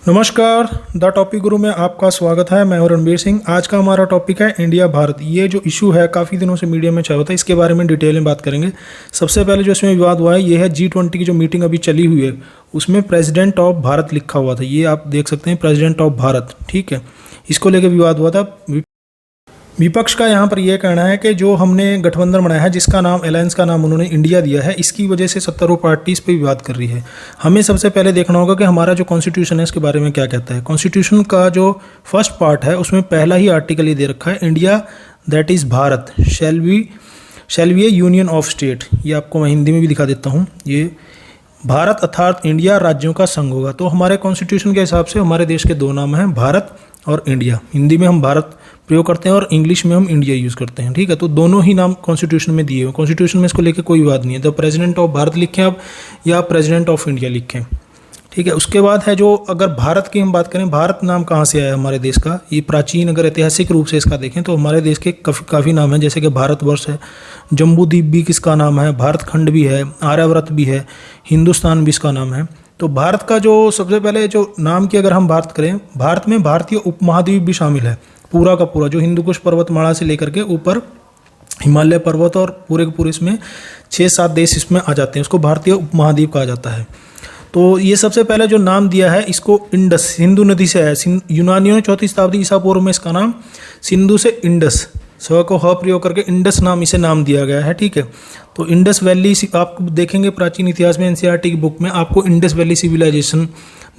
नमस्कार। The topic गुरु में आपका स्वागत है। मैं हूं रणबीर सिंह। आज का हमारा टॉपिक है इंडिया भारत। ये जो इशू है काफ़ी दिनों से मीडिया में छाया होता है, इसके बारे में डिटेल में बात करेंगे। सबसे पहले जो इसमें विवाद हुआ है ये है G20 की जो मीटिंग अभी चली हुई है, उसमें प्रेसिडेंट ऑफ भारत लिखा हुआ था। ये आप देख सकते हैं, प्रेसिडेंट ऑफ भारत, ठीक है। इसको लेकर विवाद हुआ था। विपक्ष का यहाँ पर यह कहना है कि जो हमने गठबंधन बनाया है, जिसका नाम अलायंस का नाम उन्होंने इंडिया दिया है, इसकी वजह से सत्तारूढ़ पार्टी इस पर विवाद कर रही है। हमें सबसे पहले देखना होगा कि हमारा जो कॉन्स्टिट्यूशन है इसके बारे में क्या कहता है। कॉन्स्टिट्यूशन का जो फर्स्ट पार्ट है उसमें पहला ही आर्टिकल ये दे रखा है, India that is Bharat shall be A union of state. ये आपको मैं हिंदी में भी दिखा देता हूँ। ये भारत अर्थात इंडिया राज्यों का संघ होगा। तो हमारे कॉन्स्टिट्यूशन के हिसाब से हमारे देश के दो नाम हैं, भारत और इंडिया। हिंदी में हम भारत प्रयोग करते हैं और इंग्लिश में हम इंडिया यूज़ करते हैं, ठीक है। तो दोनों ही नाम कॉन्स्टिट्यूशन में दिए हुए। कॉन्स्टिट्यूशन में इसको लेकर कोई विवाद नहीं है। तो प्रेसिडेंट ऑफ भारत लिखें आप या प्रेसिडेंट ऑफ इंडिया लिखें, ठीक है। उसके बाद है जो, अगर भारत की हम बात करें, भारत नाम कहाँ से आया हमारे देश का। ये प्राचीन, अगर ऐतिहासिक रूप से इसका देखें तो हमारे देश के काफ़ी नाम हैं, जैसे कि भारतवर्ष है, जम्बूद्वीप भी किसका नाम है, भारतखंड भी है, आर्यावर्त भी है, हिंदुस्तान भी इसका नाम है। तो भारत का जो सबसे पहले जो नाम की अगर हम बात करें, भारत में भारतीय उपमहाद्वीप भी शामिल है, पूरा का पूरा, जो हिंदुकुश पर्वतमाला से लेकर के ऊपर हिमालय पर्वत और पूरे के पूरे इसमें 6-7 देश इसमें आ जाते हैं। उसको भारतीय उपमहाद्वीप कहा जाता है। तो ये सबसे पहले जो नाम दिया है इसको इंडस, सिंधु नदी से है। यूनानियों ने 4वीं शताब्दी ईसा पूर्व में इसका नाम सिंधु से इंडस, स को ह प्रयोग करके इंडस नाम इसे नाम दिया गया है, ठीक है। तो इंडस वैली आप देखेंगे प्राचीन इतिहास में, एनसीईआरटी की बुक में आपको इंडस वैली सिविलाइजेशन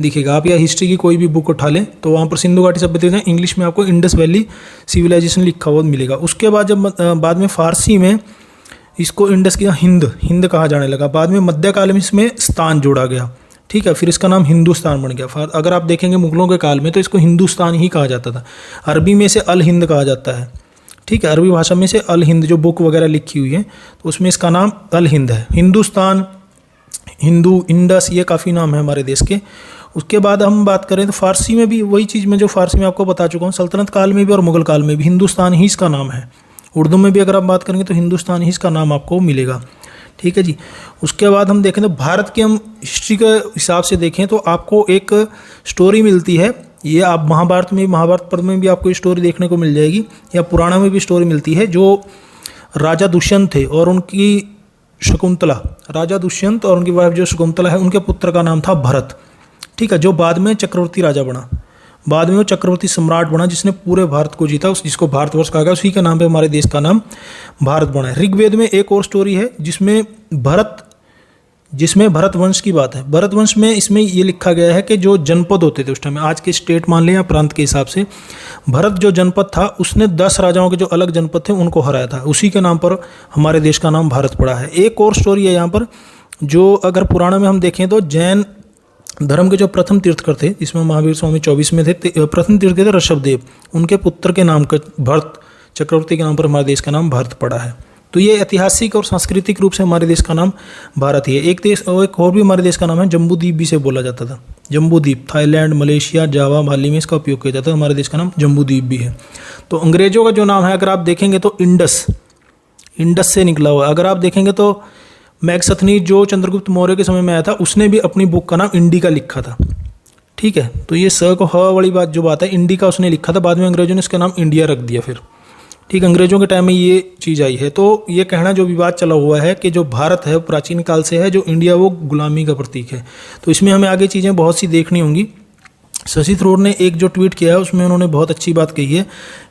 दिखेगा। आप या हिस्ट्री की कोई भी बुक उठा लें तो वहाँ पर सिंधु घाटी सभ्यता है, इंग्लिश में आपको इंडस वैली सिविलाइजेशन लिखा हुआ मिलेगा। उसके बाद जब बाद में फारसी में इसको इंडस की हिंद कहा जाने लगा। बाद में मध्यकाल में इसमें स्थान जोड़ा गया, ठीक है। फिर इसका नाम हिंदुस्तान बन गया। अगर आप देखेंगे मुगलों के काल में तो इसको हिंदुस्तान ही कहा जाता था। अरबी में से अल हिंद कहा जाता है, ठीक है। अरबी भाषा में से अल हिंद जो बुक वगैरह लिखी हुई है तो उसमें इसका नाम अल हिंद है। हिंदुस्तान, हिंदू, इंडस, ये काफ़ी नाम है हमारे देश के। उसके बाद हम बात करें तो फारसी में भी वही चीज़, मैं जो फारसी में आपको बता चुका हूँ, सल्तनत काल में भी और मुगल काल में भी हिंदुस्तान ही इसका नाम है। उर्दू में भी अगर आप बात करेंगे तो हिंदुस्तान ही इसका नाम आपको मिलेगा, ठीक है जी। उसके बाद हम देखें तो भारत की हम हिस्ट्री के हिसाब से देखें तो आपको एक स्टोरी मिलती है। ये आप महाभारत पर्व में भी आपको स्टोरी देखने को मिल जाएगी, या पुराण में भी स्टोरी मिलती है। जो राजा दुष्यंत थे और उनकी शकुंतला, राजा दुष्यंत और उनकी वाइफ जो शकुंतला है, उनके पुत्र का नाम था भरत, ठीक है। जो बाद में चक्रवर्ती राजा बना, बाद में वो चक्रवर्ती सम्राट बना, जिसने पूरे भारत को जीता, जिसको भारतवर्ष कहा गया। उसी के नाम पे हमारे देश का नाम भारत बना है। ऋग्वेद में एक और स्टोरी है जिसमें भरत वंश की बात है। भरत वंश में इसमें ये लिखा गया है कि जो जनपद होते थे उस टाइम में, आज के स्टेट मान लें या प्रांत के हिसाब से, भरत जो जनपद था उसने 10 राजाओं के जो अलग जनपद थे उनको हराया था। उसी के नाम पर हमारे देश का नाम भारत पड़ा है। एक और स्टोरी है यहाँ पर, जो अगर पुराण में हम देखें तो जैन धर्म के जो प्रथम तीर्थकर थे, जिसमें महावीर स्वामी 24 में थे, प्रथम तीर्थकर थे ऋषभदेव, उनके पुत्र के नाम का, भरत चक्रवर्ती के नाम पर हमारे देश का नाम भारत पड़ा है। तो ये ऐतिहासिक और सांस्कृतिक रूप से हमारे देश का नाम भारत ही है। एक और भी हमारे देश का नाम है जम्बूद्वीप भी से बोला जाता था। जम्बूद्वीप थाईलैंड, मलेशिया, जावा, बाली में इसका उपयोग किया जाता है। हमारे देश का नाम जम्बूद्वीप भी है। तो अंग्रेजों का जो नाम है अगर आप देखेंगे तो इंडस से निकला हुआ है। अगर आप देखेंगे तो मैगसथनी जो चंद्रगुप्त मौर्य के समय में आया था, उसने भी अपनी बुक का नाम इंडिका लिखा था, ठीक है। तो ये स को ह वाली बात है, इंडिका उसने लिखा था। बाद में अंग्रेजों ने इसका नाम इंडिया रख दिया फिर, ठीक। अंग्रेजों के टाइम में ये चीज़ आई है। तो ये कहना, जो विवाद चला हुआ है कि जो भारत है प्राचीन काल से है, जो इंडिया वो गुलामी का प्रतीक है। तो इसमें हमें आगे चीज़ें बहुत सी देखनी होंगी। शशि थरूर ने एक जो ट्वीट किया है उसमें उन्होंने बहुत अच्छी बात कही है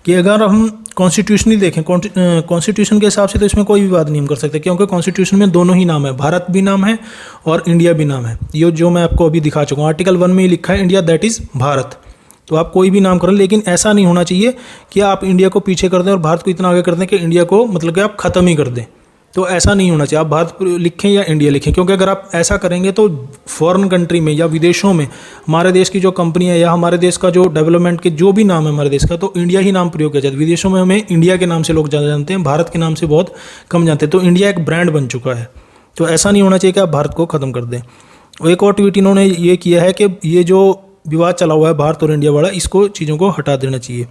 कि अगर हम कॉन्स्टिट्यूशनली देखें, कॉन्स्टिट्यूशन के हिसाब से तो इसमें कोई विवाद नहीं हम कर सकते, क्योंकि कॉन्स्टिट्यूशन में दोनों ही नाम है, भारत भी नाम है और इंडिया भी नाम है। ये जो मैं आपको अभी दिखा चुका हूँ, आर्टिकल 1 में ही लिखा है इंडिया दैट इज़ भारत। तो आप कोई भी नाम करें, लेकिन ऐसा नहीं होना चाहिए कि आप इंडिया को पीछे कर दें और भारत को इतना आगे कर दें कि इंडिया को मतलब कि आप ख़त्म ही कर दें। तो ऐसा नहीं होना चाहिए। आप भारत लिखें या इंडिया लिखें, क्योंकि अगर आप ऐसा करेंगे तो फॉरेन कंट्री में या विदेशों में हमारे देश की जो कंपनी है या हमारे देश का जो डेवलपमेंट के जो भी नाम है हमारे देश का, तो इंडिया ही नाम प्रयोग किया जाता है। विदेशों में हमें इंडिया के नाम से लोग ज़्यादा जानते हैं, भारत के नाम से बहुत कम जानते हैं। तो इंडिया एक ब्रांड बन चुका है। तो ऐसा नहीं होना चाहिए कि आप भारत को ख़त्म कर दें। एक और ट्वीट इन्होंने ये किया है कि ये जो विवाद चला हुआ है भारत और इंडिया वाला, इसको चीज़ों को हटा देना चाहिए।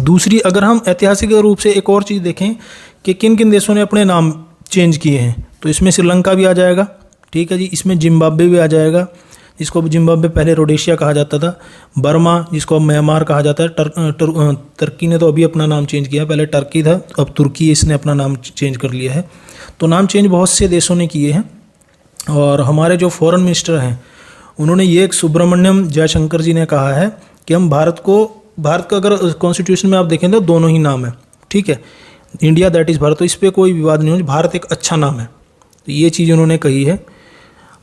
दूसरी, अगर हम ऐतिहासिक रूप से एक और चीज़ देखें कि किन किन देशों ने अपने नाम चेंज किए हैं, तो इसमें श्रीलंका भी आ जाएगा, ठीक है जी। इसमें जिम्बाब्वे भी आ जाएगा, जिसको अब जिम्बाब्वे पहले रोडेशिया कहा जाता था, बर्मा जिसको अब म्यांमार कहा जाता है, तुर्की ने तो अभी अपना नाम चेंज किया, पहले टर्की था, अब तुर्की इसने अपना नाम चेंज कर लिया है। तो नाम चेंज बहुत से देशों ने किए हैं। और हमारे जो फॉरेन मिनिस्टर हैं उन्होंने ये सुब्रमण्यम जयशंकर जी ने कहा है कि हम भारत का अगर कॉन्स्टिट्यूशन में आप देखें तो दोनों ही नाम है, ठीक है, इंडिया दैट इज़ भारत, तो इस पर कोई विवाद नहीं हो, भारत एक अच्छा नाम है। तो ये चीज़ उन्होंने कही है।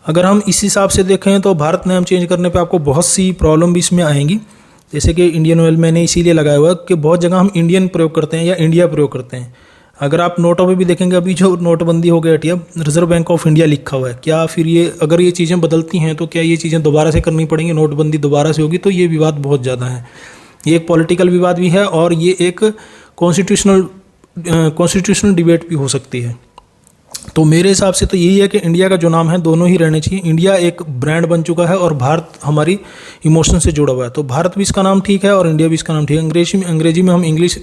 अगर हम इस हिसाब से देखें तो भारत नाम चेंज करने पे आपको बहुत सी प्रॉब्लम भी इसमें आएंगी, जैसे कि इंडियन ऑयल मैंने इसीलिए लगाया हुआ है कि बहुत जगह हम इंडियन प्रयोग करते हैं या इंडिया प्रयोग करते हैं। अगर आप नोटों पे भी देखेंगे, अभी जो नोटबंदी हो गई Hatia, reserve bank of India लिखा हुआ है, क्या फिर ये अगर ये चीज़ें बदलती हैं तो क्या ये चीज़ें दोबारा से करनी पड़ेंगी, नोटबंदी दोबारा से होगी? तो ये विवाद बहुत ज़्यादा है। ये एक पॉलिटिकल विवाद भी है और ये एक कॉन्स्टिट्यूशनल डिबेट भी हो सकती है। तो मेरे हिसाब से तो यही है कि इंडिया का जो नाम है दोनों ही रहने चाहिए। इंडिया एक ब्रांड बन चुका है और भारत हमारी इमोशन से जुड़ा हुआ है, तो भारत भी इसका नाम ठीक है और इंडिया भी इसका नाम ठीक है। अंग्रेजी में हम इंग्लिश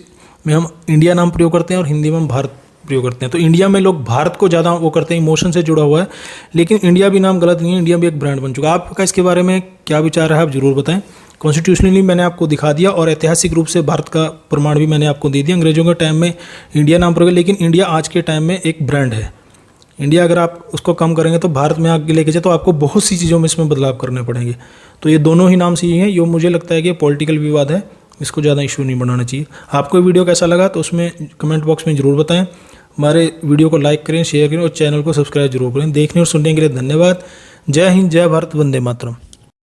में हम इंडिया नाम प्रयोग करते हैं और हिंदी में हम भारत प्रयोग करते हैं। तो इंडिया में लोग भारत को ज़्यादा वो करते हैं, इमोशन से जुड़ा हुआ है, लेकिन इंडिया भी नाम गलत नहीं है, इंडिया भी एक ब्रांड बन चुका है। आपका इसके बारे में क्या विचार है, आप जरूर बताएं। कॉन्स्टिट्यूशनली मैंने आपको दिखा दिया और ऐतिहासिक रूप से भारत का प्रमाण भी मैंने आपको दे दिया। अंग्रेजों के टाइम में इंडिया नाम प्रयोग, लेकिन इंडिया आज के टाइम में एक ब्रांड है। इंडिया अगर आप उसको कम करेंगे तो भारत में आगे लेके जाए तो आपको बहुत सी चीज़ों में इसमें बदलाव करने पड़ेंगे। तो ये दोनों ही नाम सही हैं। ये मुझे लगता है कि पॉलिटिकल विवाद है, इसको ज़्यादा इशू नहीं बनाना चाहिए। आपको ये वीडियो कैसा लगा तो उसमें कमेंट बॉक्स में ज़रूर बताएं। हमारे वीडियो को लाइक करें, शेयर करें और चैनल को सब्सक्राइब जरूर करें। देखने और सुनने के लिए धन्यवाद। जय हिंद, जय भारत, वंदे मातरम।